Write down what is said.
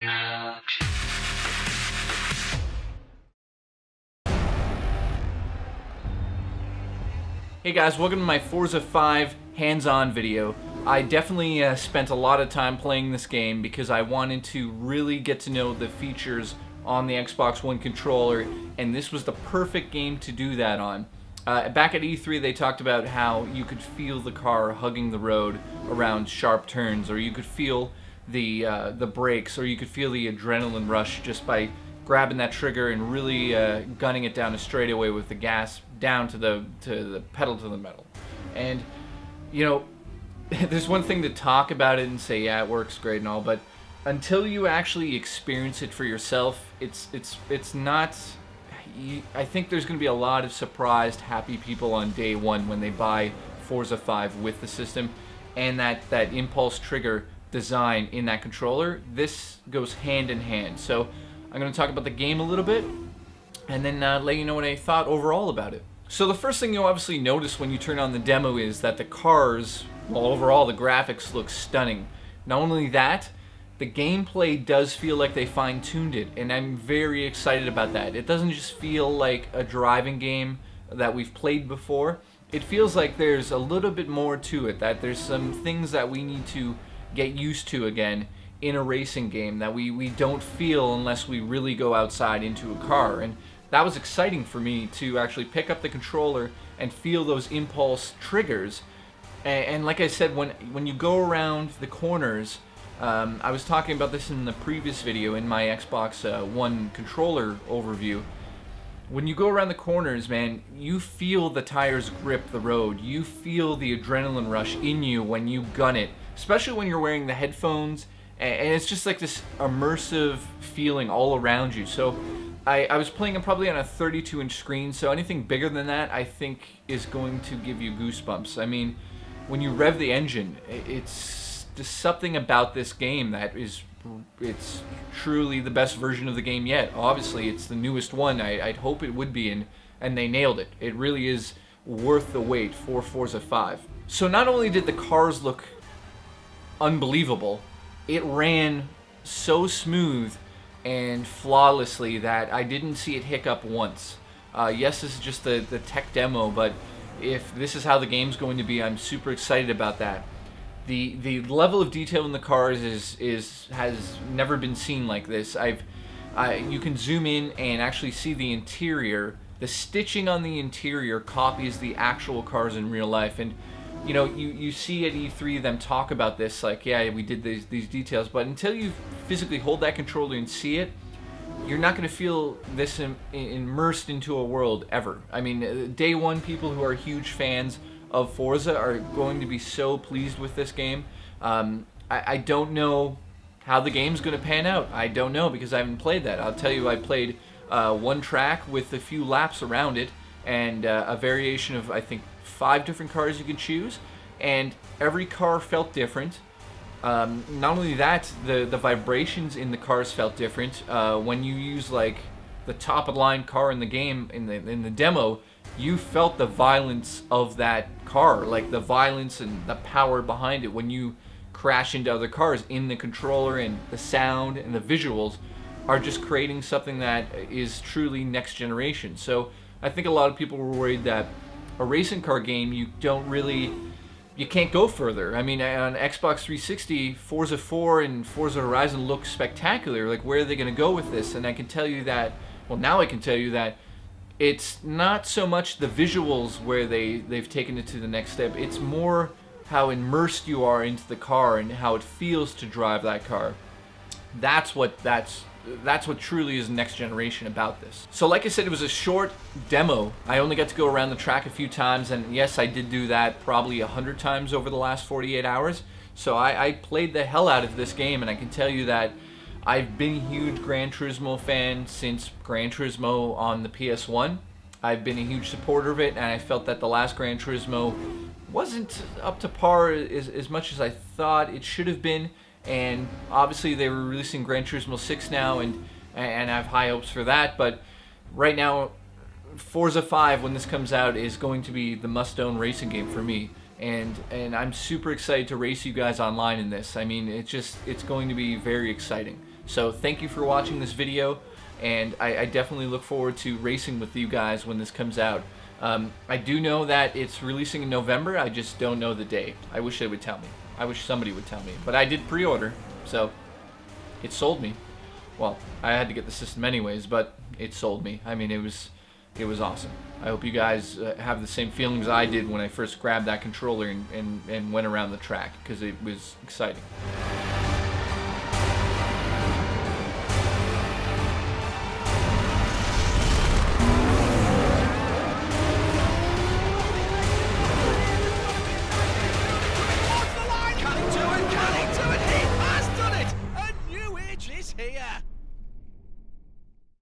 Hey guys, welcome to my Forza 5 hands-on video. I definitely spent a lot of time playing this game because I wanted to really get to know the features on the Xbox One controller, and this was the perfect game to do that on. Back at E3 they talked about how you could feel the car hugging the road around sharp turns, or you could feel the brakes, or you could feel the adrenaline rush just by grabbing that trigger and really gunning it down a straightaway with the gas down to the pedal to the metal. And you know, there's one thing to talk about it and say, yeah, it works great and all, but until you actually experience it for yourself, it's not. I think there's going to be a lot of surprised, happy people on day one when they buy Forza 5 with the system, and that impulse trigger design in that controller. This goes hand in hand. So I'm going to talk about the game a little bit, and then let you know what I thought overall about it. So the first thing you'll obviously notice when you turn on the demo is that the cars, well, overall the graphics look stunning. Not only that, the gameplay does feel like they fine-tuned it, and I'm very excited about that. It doesn't just feel like a driving game that we've played before. It feels like there's a little bit more to it, that there's some things that we need to get used to again in a racing game that we don't feel unless we really go outside into a car. And that was exciting for me to actually pick up the controller and feel those impulse triggers. And like I said, when you go around the corners, I was talking about this in the previous video in my Xbox One controller overview. When you go around the corners, man, you feel the tires grip the road. You feel the adrenaline rush in you when you gun it, especially when you're wearing the headphones, and it's just like this immersive feeling all around you. So I was playing it probably on a 32-inch screen, so anything bigger than that I think is going to give you goosebumps. I mean, when you rev the engine, it's just something about this game that it's truly the best version of the game yet. Obviously, it's the newest one. I'd hope it would be, and they nailed it. It really is worth the wait for Forza 5. So not only did the cars look unbelievable, it ran so smooth and flawlessly that I didn't see it hiccup once. Yes, this is just the tech demo, but if this is how the game's going to be, I'm super excited about that. The level of detail in the cars has never been seen like this. You can zoom in and actually see the interior. The stitching on the interior copies the actual cars in real life, and you know, you see at E3 them talk about this, like, yeah, we did these details, but until you physically hold that controller and see it, you're not going to feel this immersed into a world ever. I mean, day one people who are huge fans of Forza are going to be so pleased with this game. I don't know how the game's going to pan out. I don't know because I haven't played that. I'll tell you, I played one track with a few laps around it, and a variation of, I think, 5 different cars you can choose, and every car felt different. Not only that, the vibrations in the cars felt different. When you use like the top of the line car in the game, in the demo, you felt the violence of that car, like the violence and the power behind it when you crash into other cars in the controller, and the sound and the visuals are just creating something that is truly next generation. So I think a lot of people were worried that a racing car game, you can't go further. I mean, on Xbox 360, Forza 4 and Forza Horizon look spectacular. Like, where are they going to go with this? And I can tell you that, well, now I can tell you that it's not so much the visuals where they've taken it to the next step. It's more how immersed you are into the car and how it feels to drive that car. That's what truly is next generation about this. So like I said, it was a short demo. I only got to go around the track a few times, and yes, I did do that probably 100 times over the last 48 hours. So I played the hell out of this game, and I can tell you that I've been a huge Gran Turismo fan since Gran Turismo on the PS1. I've been a huge supporter of it, and I felt that the last Gran Turismo wasn't up to par as much as I thought it should have been. And obviously they were releasing Gran Turismo 6 now, and I have high hopes for that. But right now, Forza 5, when this comes out, is going to be the must-own racing game for me. And I'm super excited to race you guys online in this. I mean, it's going to be very exciting. So thank you for watching this video, and I definitely look forward to racing with you guys when this comes out. I do know that it's releasing in November. I just don't know the day. I wish they would tell me. I wish somebody would tell me. But I did pre-order, so it sold me. Well, I had to get the system anyways, but it sold me. I mean, it was awesome. I hope you guys have the same feelings I did when I first grabbed that controller and went around the track, because it was exciting.